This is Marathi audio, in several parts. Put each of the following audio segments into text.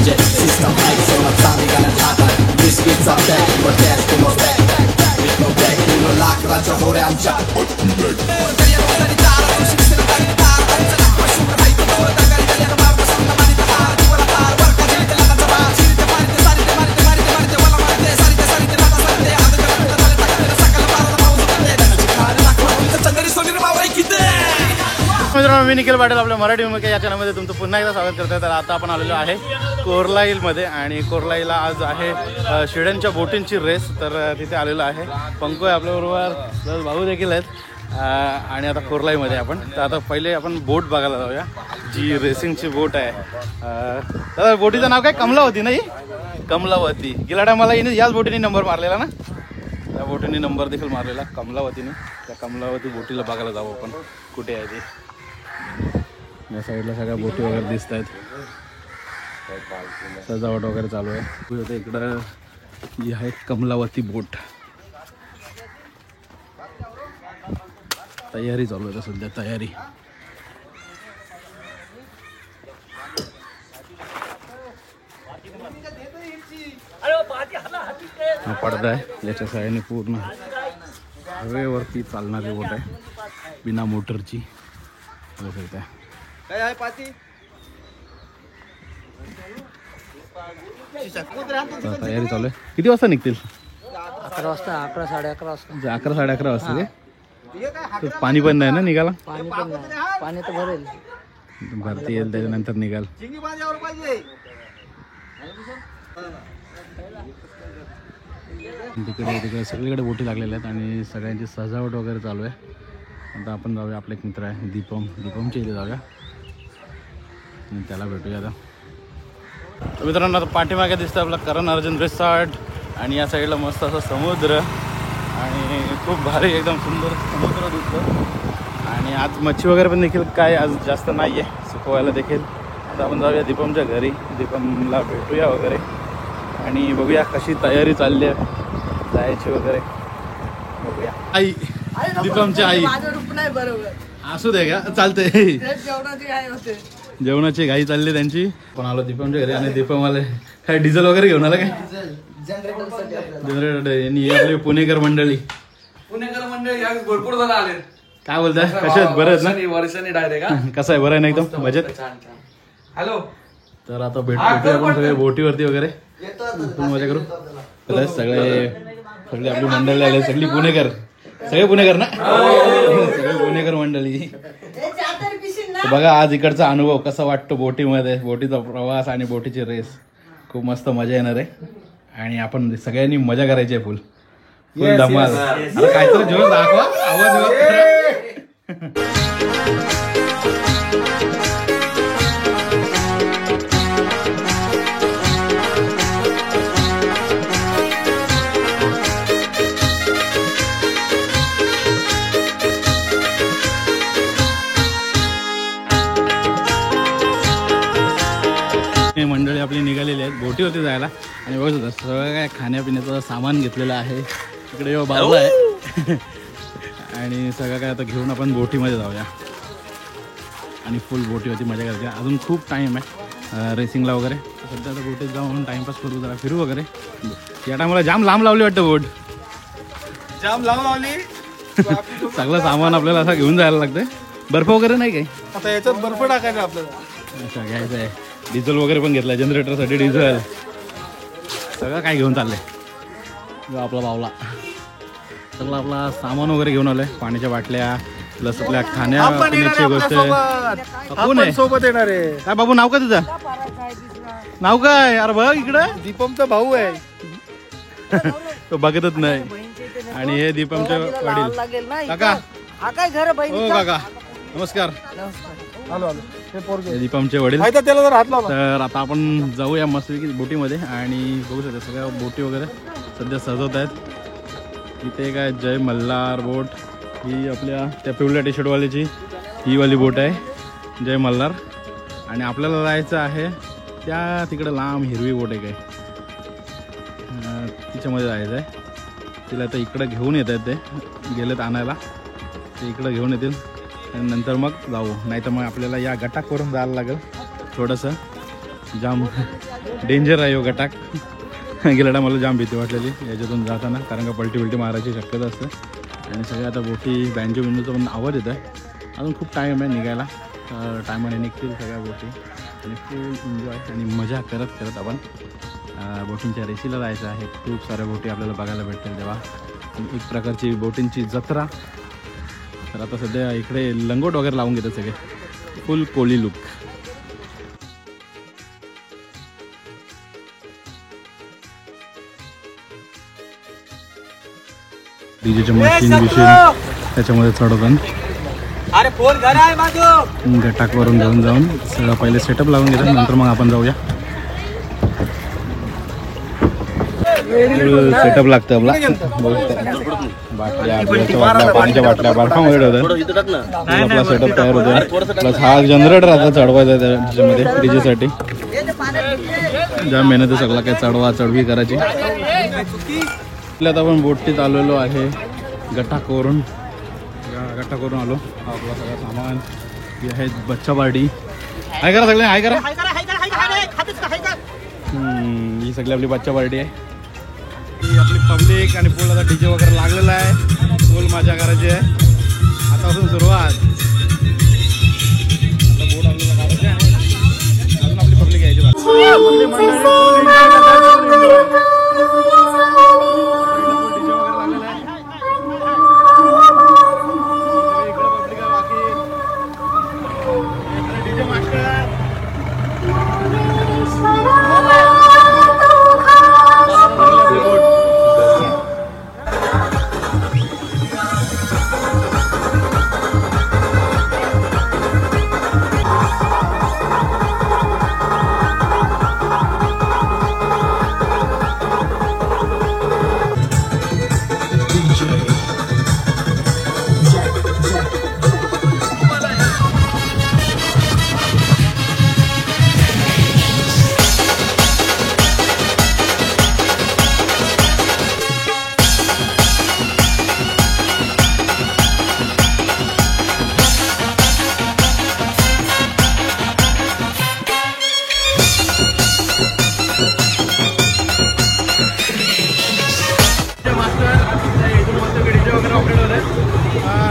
budget. System high, so I'm trying to get hot. Biscuits are back, but that's the most back. With no back, you know, lock, raja, hore, amcha. मित्रांनो, मी निखिल पाटील आपल्या मराठी भूमिका या चॅनलमध्ये तुमचं पुन्हा एकदा स्वागत करतो. तर आता आपण आलेलो आहे कोर्लाईलमध्ये आणि कोर्लाईलला आज आहे शिड्यांच्या बोटींची रेस. तर तिथे आलेलो आहे. पंकू आहे आपल्याबरोबर, प्लस भाऊ देखील आहेत. आणि आता कोर्लाईमध्ये आपण तर आता पहिले आपण बोट बघायला जाऊया, जी रेसिंगची बोट आहे. दादा बोटीचं नाव काय? कमलावती नाही? कमलावती. गेल्या टायमाला हिने याच बोटीने नंबर मारलेला ना, त्या बोटीने नंबर देखील मारलेला कमलावतीने. त्या कमलावती बोटीला बघायला जाऊ आपण कुठे आहे ती. या साईडला सगळ्या बोटी वगैरे दिसत आहेत, सजावट वगैरे चालू आहे. इकडं जी आहे कमलावती बोट, तयारी चालू आहे सध्या, तयारी. हा पडदा आहे, याच्या साह्याने पूर्ण हवेवरती चालणारी बोट आहे, बिना मोटरची. काय आहे पाती? तयारी चालू आहे. किती वाजता निघतील? 11 वाजता, 11 साडे 11 वाजता. 11 साडे 11 वाजता ते. पाणी पण नाही ना निघाला? पाणी पण नाही, पाणी तर भरेल, भरती येईल त्याच्यानंतर निघाल. तिकडे सगळीकडे बोटी लागलेल्या आहेत आणि सगळ्यांची सजावट वगैरे चालू आहे. आता आपण जाऊया, आपला एक मित्र आहे दीपमच्या इथे जाऊया आणि त्याला भेटूया आता. तर मित्रांनो, आता पाठीमागे दिसतं आपला करण अर्जुन रिसॉर्ट आणि या साईडला मस्त असं समुद्र आणि खूप भारी एकदम सुंदर समुद्र दिसतं. आणि आज मच्छी वगैरे पण देखील काय आज जास्त नाही आहे सुकवायला देखील. आता आपण जाऊया दीपमच्या घरी, दीपमला भेटूया वगैरे आणि बघूया कशी तयारी चालली आहे जायची वगैरे. बघूया. आई, दीपमची आई. असू दे का, चालतंय. जेवणाची घाई चालली त्यांची. पण आलो दीपमच्या घरी आणि दीपम आले काय डिझेल वगैरे घेऊन आला काय? जनरेटर. आपले पुणेकर मंडळी भरपूर जण आले. काय बोलताय, कशा आहेत? बरं आहेत ना? वर्षाने डायरेक्ट कसं आहे? बरं आहे ना एकदम मजेत? हॅलो. तर आता भेटूया आपण सगळे बोटीवरती वगैरे, मजा करू. प्लस सगळे आपली मंडळी आले, सगळी पुणेकर, सगळे पुणेकर ना, सगळे पुणेकर मंडळी. बघा आज इकडचा अनुभव कसा वाटतो बोटीमध्ये, बोटीचा प्रवास आणि बोटीची रेस. खूप मस्त मजा येणार आहे आणि आपण सगळ्यांनी मजा करायची आहे. फुल धमाल. काहीतरी जोर दाखवा, आवाज करा. मंडळी आपली निघालेली आहेत बोटीवरती जायला आणि बघत होता सगळं काय खाण्यापिण्याचं सामान घेतलेलं आहे. इकडे बाबा आहे आणि सगळं काय आता घेऊन आपण बोटीमध्ये जाऊया आणि फुल बोटीवरती मजा करायची. अजून खूप टाईम आहे रेसिंगला वगैरे. सध्या आता बोटीत जाऊन टाइमपास करू, जरा फिरू वगैरे. या टायमाला जाम लांब लावली वाटतं बोट, जाम लावून लावली. सगळं सामान आपल्याला असं घेऊन जायला लागतंय. बर्फ वगैरे नाही काही? आता याच्यात बर्फ टाकायचा आपल्याला. अच्छा, घ्यायचं आहे. डिझेल वगैरे पण घेतलं, जनरेटरसाठी डिझेल, सगळं काय घेऊन चाललंय. आपला बावला सगळं आपला सामान वगैरे घेऊन आलंय, पाण्याच्या बाटल्या प्लस आपल्या खाण्यापिण्याची गोष्ट. कोण आहे सोबत येणार आहे? काय बाबू, नाव काय तुझं? नाव काय? अरे बघ इकडं, दीपमचा भाऊ आहे. तो बघतच नाही. आणि हे दीपमचे वडील. काका, हो काका नमस्कार. दीपमचे वडील. तर आता आपण जाऊया मस्त बोटीमध्ये आणि बघू शकता सगळ्या बोटी वगैरे सध्या सजवत आहेत. इथे काय जय मल्हार बोट, ही आपल्या त्या पिवळ्या टी शर्टवाल्याची ही वाली बोट आहे जय मल्हार. आणि आपल्याला जायचं आहे त्या तिकडे लांब हिरवी बोट आहे काय, तिच्यामध्ये जायचं आहे. तिला तर इकडं घेऊन येत आहेत, ते गेलेत आणायला, ते इकडं घेऊन येतील आणि नंतर मग जाऊ. नाही तर मग आपल्याला या गटाक करून जायला लागेल थोडंसं. जाम डेंजर आहे हो गटाक. गेला मला जाम भीती वाटलेली याच्यातून जाताना, कारण का पलटी मारायची शक्यता असते. आणि सगळे आता बोटी बँजो बिंजोचा पण आवाज येत आहे. अजून खूप टाईम आहे निघायला, टायमाने निघतील सगळ्या बोटी आणि फुल एन्जॉय आणि मजा करत आपण बोटिंगच्या रेसीला जायचं आहे. खूप साऱ्या बोटी आपल्याला बघायला भेटतील तेव्हा, एक प्रकारची बोटिंगची जत्रा. तर आता सध्या इकडे लंगोट वगैरे लावून घेतात सगळे, फुल कोळी लुक. डीजेचे मशीन त्याच्यामध्ये चढवतात. अरे फोन घर आहे माझं. गटाकवरून जाऊन सगळं पहिले सेटअप लावून घेतात, नंतर मग आपण जाऊया. सेटअप लागतं आपला. बाटल्या पाण्याच्या बाटल्या बर्फामध्ये ठेवतात. आपला सेटअप तयार होतो. प्लस हा जनरेटर आता चढवायचा त्याच्यामध्ये डीजेसाठी. ज्या मेहनत सगळा काय चढवी करायची. आता आपण बोटीत आलेलो आहे गटाकवरून आलो. आपला सगळं सामान हे आहे. बच्चा पार्टी हाय करा सगळे, हाय करा. ही सगळी आपली बच्चा पार्टी आहे. ही आपली पब्लिक आणि फुल आता डीजे वगैरे लागलेला आहे. फुल मजा करायची आहे आतापासून सुरुवात. आता बोट आपल्याला काढायची आहे. अजून आपली पब्लिक यायची बाकी.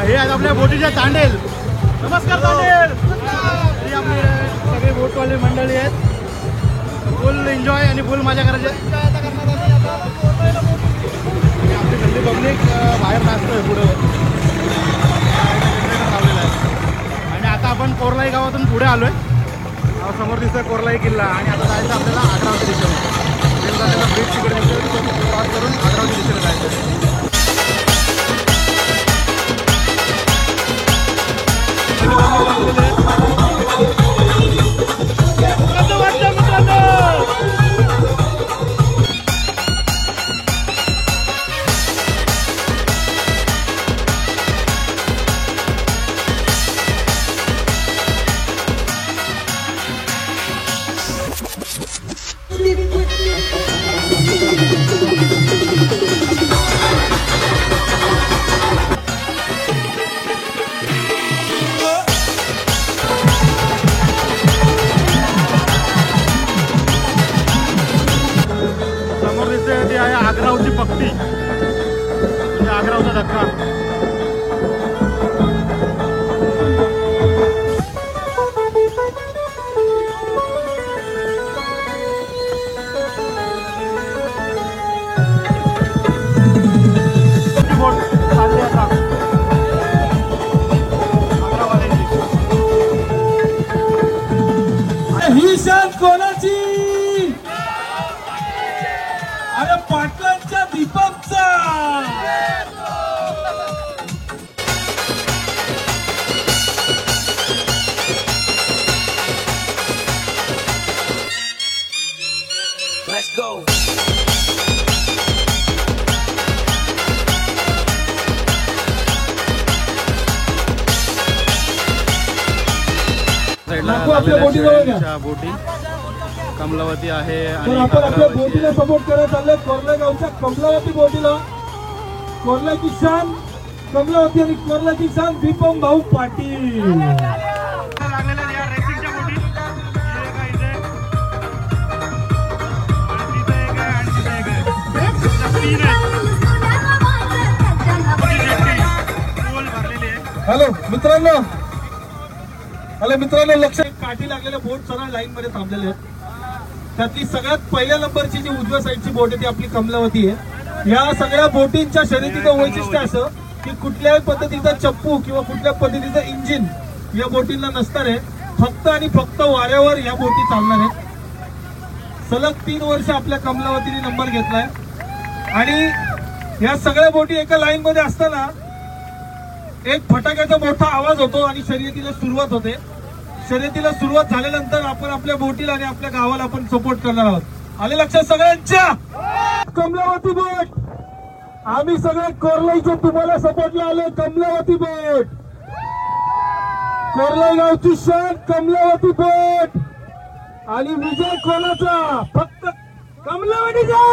हे आहेत आपल्या बोटीच्या तांडेल. नमस्कार तांडेल. ही आपली सगळे बोटवाले मंडळी आहेत. फुल एन्जॉय आणि फुल मजा करायची. आपली गल्ली पब्लिक बाहेर नाचतोय पुढे लावलेला आहे. आणि आता आपण कोरलाई गावातून पुढे आलोय. समोर दिसतोय कोरलाई किल्ला. आणि आता जायचं आपल्याला अमरावती दिशेने. बीच तिकडे क्रॉस करून अमरावती दिशेने जायचं. आग्रावची पक्ती म्हणजे आग्रावचा धक्का. ही शान कोणाची? अरे पाटलांच्या दीपकचा. Let's go. बोटी कमलावती आहे आणि आपण आपल्या बोटीला सपोर्ट करायला चालले. कोरला गावच्या कमलावती बोटीला कोरलाची शान कमलावती आणि कोरलाची शान दीपम भाऊ पाटील. हॅलो मित्रांनो लक्ष, काठी लागलेल्या बोट सरळ लाईन मध्ये थांबलेले आहेत. त्यातली सगळ्यात पहिल्या नंबरची जी उजव्या साईडची बोट आहे ती आपली कमलावती आहे. या सगळ्या बोटींच्या शर्यतीचं वैशिष्ट्य असं की कुठल्याही पद्धतीचा चप्पू किंवा कुठल्या पद्धतीचं इंजिन या बोटींना नसणार आहे. फक्त आणि फक्त वाऱ्यावर या बोटी चालणार आहेत. सलग 3 वर्ष आपल्या कमलावतीने नंबर घेतलाय आणि या सगळ्या बोटी एका लाईन मध्ये असताना एक फटाक्याचा मोठा आवाज होतो आणि शर्यतीला सुरुवात होते. शर्यतीला सुरुवात झाल्यानंतर आपण आपल्या बोटीला आणि आपल्या गावाला आपण सपोर्ट करणार आहोत. आले लक्षात सगळ्यांच्या? कमलावती बोट, आम्ही सगळे कोरलाईचे तुम्हाला सपोर्टला आलो. कमलावती बोट, कोरलाई गावची शान कमलावती बोट. आणि विजय कोणाचा? फक्त कमलावतीचा.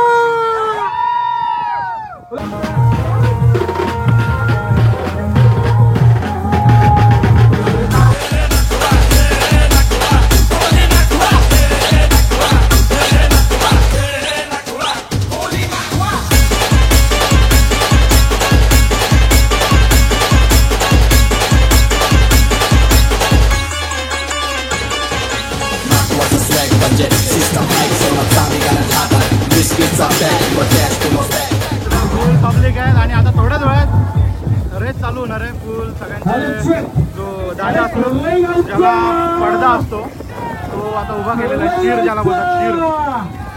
फुल पब्लिक आहे आणि आता थोड्याच वेळात रेस चालू होणार आहे. फुल सगळ्यांचे जो दांडा असतो ज्याला पडदा असतो तो आता उभा केलेला आहे. शिर ज्याला बोलतात, शिर.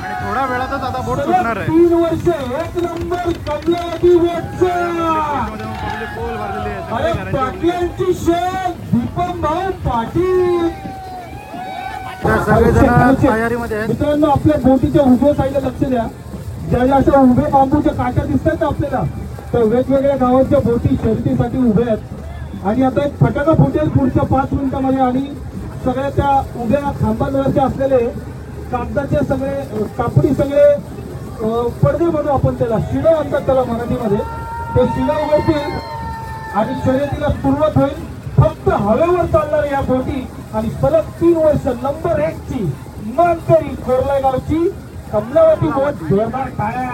आणि थोड्या वेळातच आता बोट सुटणार आहे. 3 वर्ष 1 नंबर कमलावती बोटचा. पब्लिक फुल भरलेली आहे. अरे पाटलांची शेत दीपम भाऊ पाटील. सगळेजण तयारीमध्ये आहेत. मित्रांनो आपल्या बोटीच्या उजव्या साईडला लक्ष द्या. ज्या ज्या अशा उभ्या बांबूच्या काट्या दिसतात आपल्याला तर वेगवेगळ्या गावांच्या बोटी शर्यतीसाठी उभ्या आहेत. आणि आता एक फटाका फुटेल पुढच्या 5 मिनिटांमध्ये आणि सगळ्या त्या उभ्या खांबांवरचे असलेले कागदाचे सगळे कापडी सगळे पडदे म्हणू आपण त्याला, शिडा म्हणतात त्याला मराठीमध्ये. ते शिडा उघडतील आणि शर्यतीला सुरुवात होईल. फक्त हवेवर चालणार या बोटी आणि सलग 3 वर्ष नंबर 1 ची मानकरी कोरलाई गावची कमलावती बोट. जोरदार टाळ्या.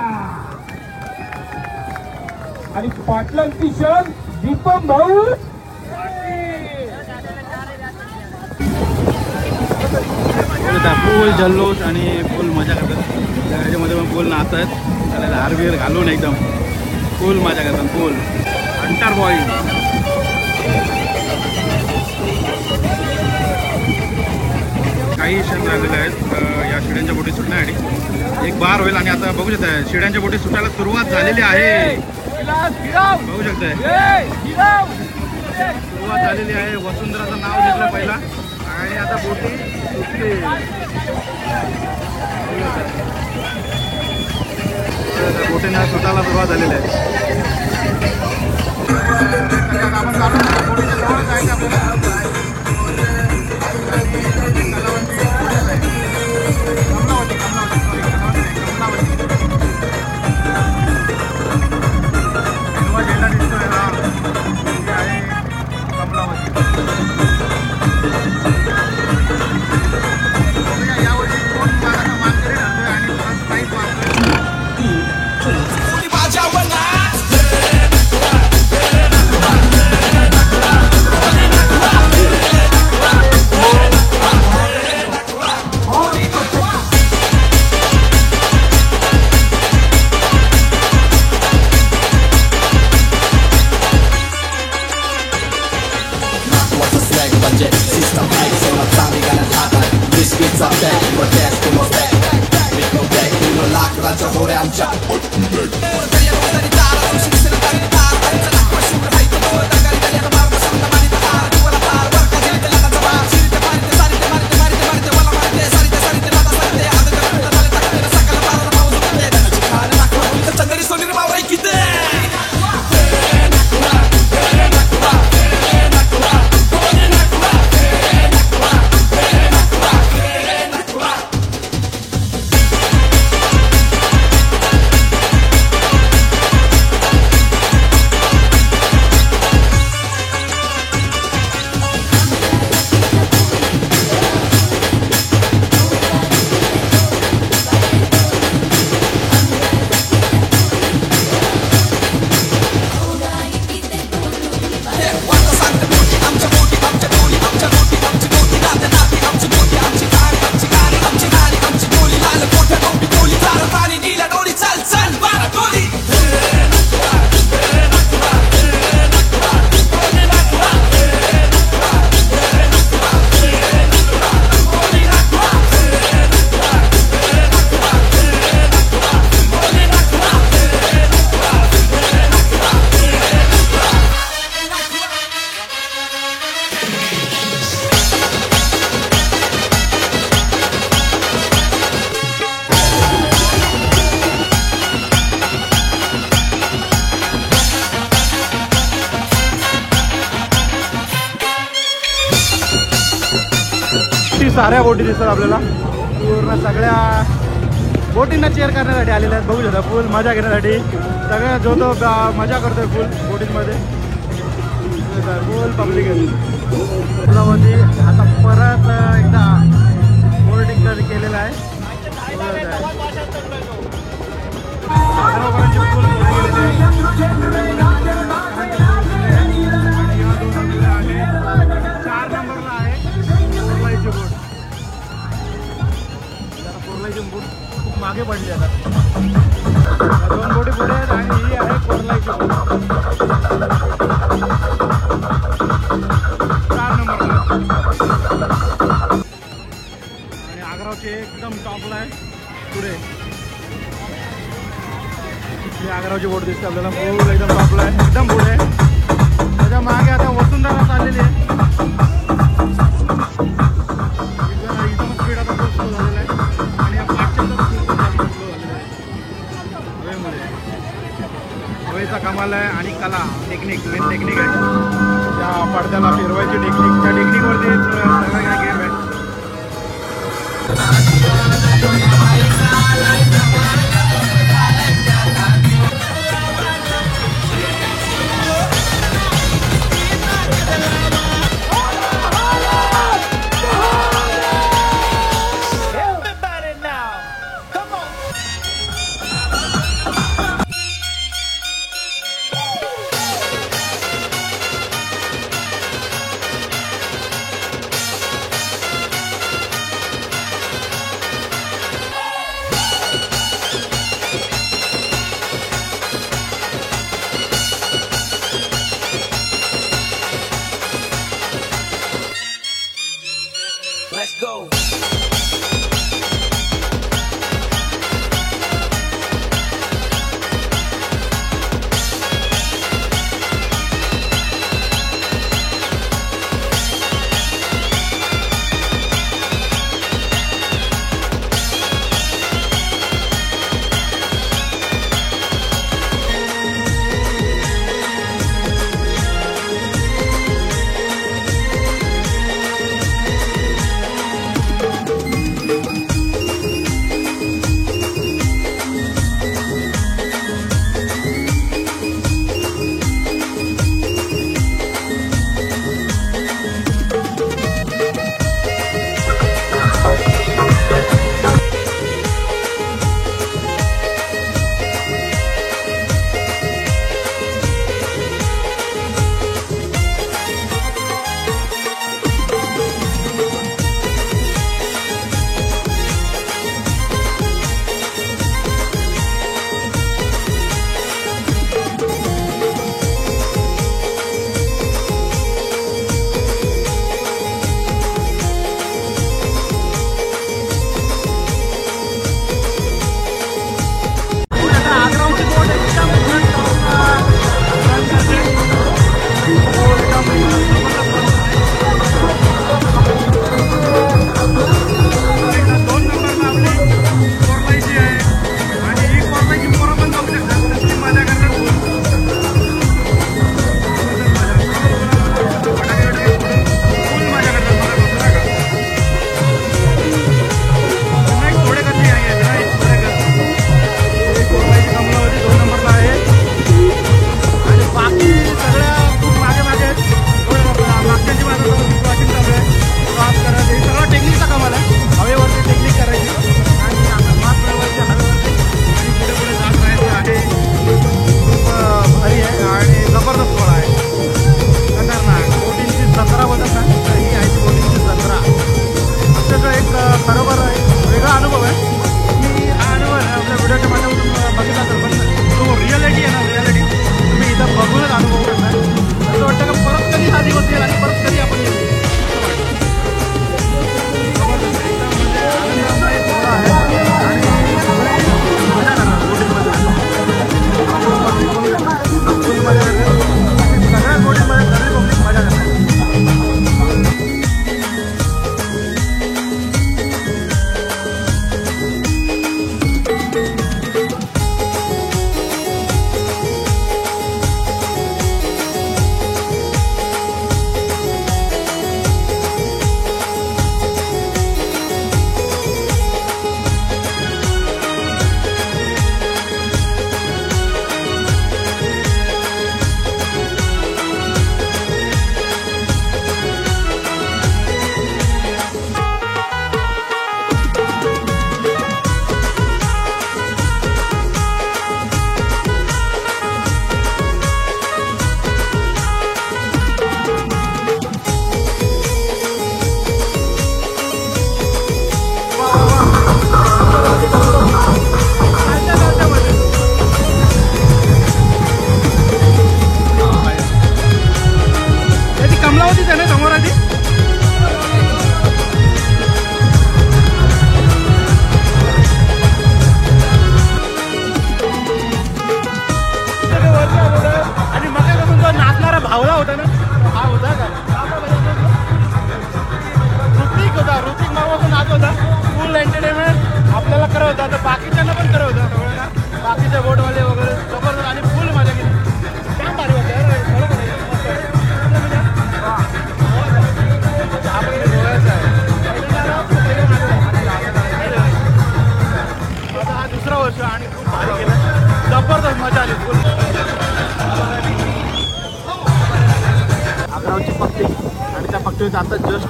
आणि पाटलांची शान दीपम भाऊ. फुल जल्लोष आणि फुल मजा करतात. त्याच्यामध्ये पण फुल नाचत आहेत. त्याला हारबीर घालून एकदम फुल मजा करतात. फुल हंटर बॉय. काही क्षण राहिलेले आहेत या शिड्यांच्या बोटी सुटण्यासाठी. एक बार होईल आणि आता बघू शकता शिड्यांच्या बोटी सुटायला सुरुवात झालेली आहे. बघू शकताय सुरुवात झालेली आहे. वसुंधराचं नाव घेतलं पहिला आणि आता बोटी सुटते. बोटींना सुटायला सुरुवात झालेली आहे. साऱ्या बोटी दिसतात आपल्याला. पूर्ण सगळ्या बोटींना चेअर करण्यासाठी आलेल्या आहेत. बघू शकता फुल मजा घेण्यासाठी सगळ्या जो तो मजा करतोय फुल बोटींमध्ये. फुल पब्लिक आहे. आता परत एकदा बोर्डिंग केलेलं आहे. खूप मागे पडली आता. 2 बोटी पुढे आहेत आणि ही आहे कोरलाची बोट. 4 नंबरला आणि आग्रावची एकदम टॉपला आहे पुढे. ही आग्रावची बोट दिसते आपल्याला. फुल एकदम टॉपला आहे, एकदम पुढे. त्याच्या मागे आता वसुंधरा चाललेली आहे. एकदम स्पीड आता खूप स्लो झालेला आहे आणि या पाठच्या तर खूप स्लो झालेला आहे हवेचा कमाल आहे. आणि कला टेक्निक मेन टेक्निक आहे त्या पडद्याला फिरवायची टेक्निक. त्या टेक्निकवरती सगळं गेम आहे. Let's go.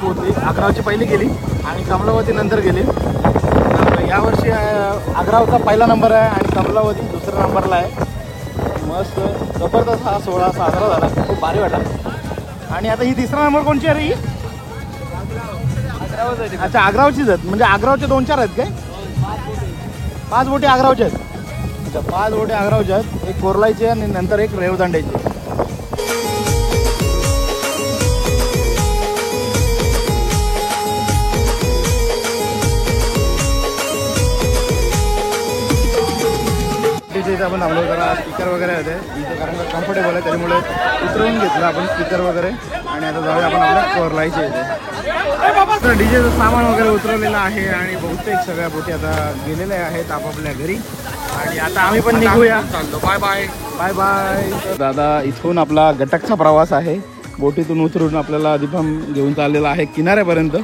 होती. आग्रावची पहिली गेली आणि कमलावती नंतर गेली. यावर्षी आग्रावचा पहिला नंबर आहे आणि कमलावती दुसऱ्या नंबरला आहे. मस्त जबरदस्त हा सोहळा साजरा झाला, खूप भारी वाटला. आणि आता ही तिसरा नंबर कोणची आहे रे? ही अच्छा आग्रावचीच आहेत, म्हणजे आग्रावचे 2-4 आहेत काय? 5 बोटी आग्रावच्या आहेत. अच्छा 5 बोटी आग्रावच्या आहेत, एक कोरलायची आणि नंतर एक रेवदंड्याची. इथे आपण थांबलो, जरा स्पीकर वगैरे होते इथे कारण का कम्फर्टेबल आहे, त्यामुळे उतरवून घेतलं आपण स्पीकर वगैरे. आणि आता जाऊया आपण आपल्या कोरलायचे इथे. डीजेचं सामान वगैरे उतरवलेलं आहे आणि बहुतेक सगळ्या बोटी आता गेलेल्या आहेत आपापल्या घरी. आणि आता आम्ही पण निघूया. Bye bye bye bye. दादा इथून आपला गटकचा प्रवास आहे, बोटीतून उतरून आपल्याला दीपम घेऊन चाललेला आहे किनाऱ्यापर्यंत.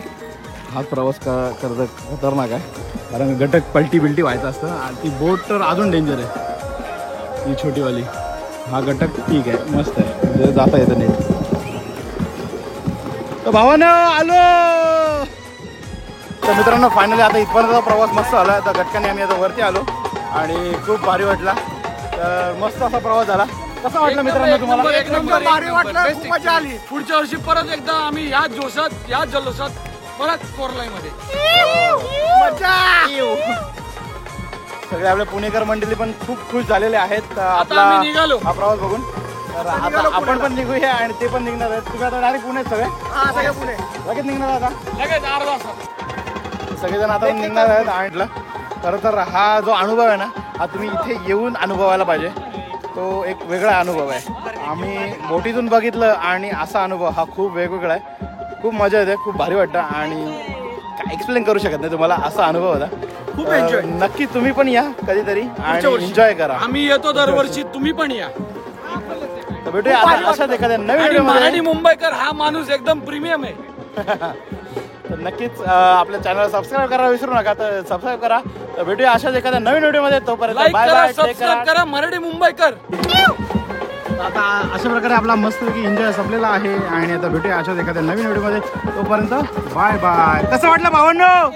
हा प्रवास करत खतरनाक आहे कारण गटक पलटी बिलटी व्हायचं असतं आणि ती बोट तर अजून डेंजर आहे ही छोटीवाली. हा गटक ठीक आहे, मस्त आहे, म्हणजे जाता येतं नीट. तर भावानं आलो. तर मित्रांनो फायनली आता इथपर्यंतचा प्रवास मस्त झाला. तर गटकाने आम्ही आता वरती आलो आणि खूप भारी वाटला. तर मस्त असा प्रवास झाला. कसं वाटलं मित्रांनो तुम्हाला? एक नंबर भारी वाटलं, खूप मजा आली. पुढच्या वर्षी परत एकदा आम्ही ह्या जोशात ह्या जल्लोषात परत कोरलाईमध्ये सगळे आपले पुणेकर मंडळी पण खूप खुश झालेले आहेत आपला हा प्रवास बघून. तर आता आपण पण निघूया आणि ते पण निघणार आहेत. तुम्ही आता डायरेक्ट पुणे सगळे पुणे लगेच निघणार आता, लगेच अर्धा तास सगळेजण आता निघणार आहेत. आणि खरं तर हा जो अनुभव आहे ना, हा तुम्ही इथे येऊन अनुभवायला पाहिजे. तो एक वेगळा अनुभव आहे. आम्ही बोटीतून बघितलं आणि असा अनुभव हा खूप वेगवेगळा आहे. खूप मजा येते, खूप भारी वाटतं आणि काय एक्सप्लेन करू शकत नाही तुम्हाला, असा अनुभव होता. खूप एन्जॉय. नक्की तुम्ही पण या कधीतरी आणि एन्जॉय करा. आम्ही येतो दरवर्षी, तुम्ही पण या. तर भेटूया अशाच एखाद्या नवीन व्हिडिओमध्ये. मराठी मुंबईकर हा माणूस एकदम प्रीमियम आहे. तर नक्कीच आपल्या चॅनल सबस्क्राईब करायला विसरू नका. तर सबस्क्राईब करा. तर भेटूया अशाच एखाद्या नवीन व्हिडिओमध्ये. तोपर्यंत लाईक बाय करा, बाय, टेक सबस्क्राईब करा. मराठी मुंबईकर. आता अशा प्रकारे आपला मस्तपैकी एन्जॉय संपलेला आहे आणि आता भेटूया अशाच एखाद्या नवीन व्हिडिओमध्ये. तोपर्यंत बाय बाय. कसं वाटलं भावांनो?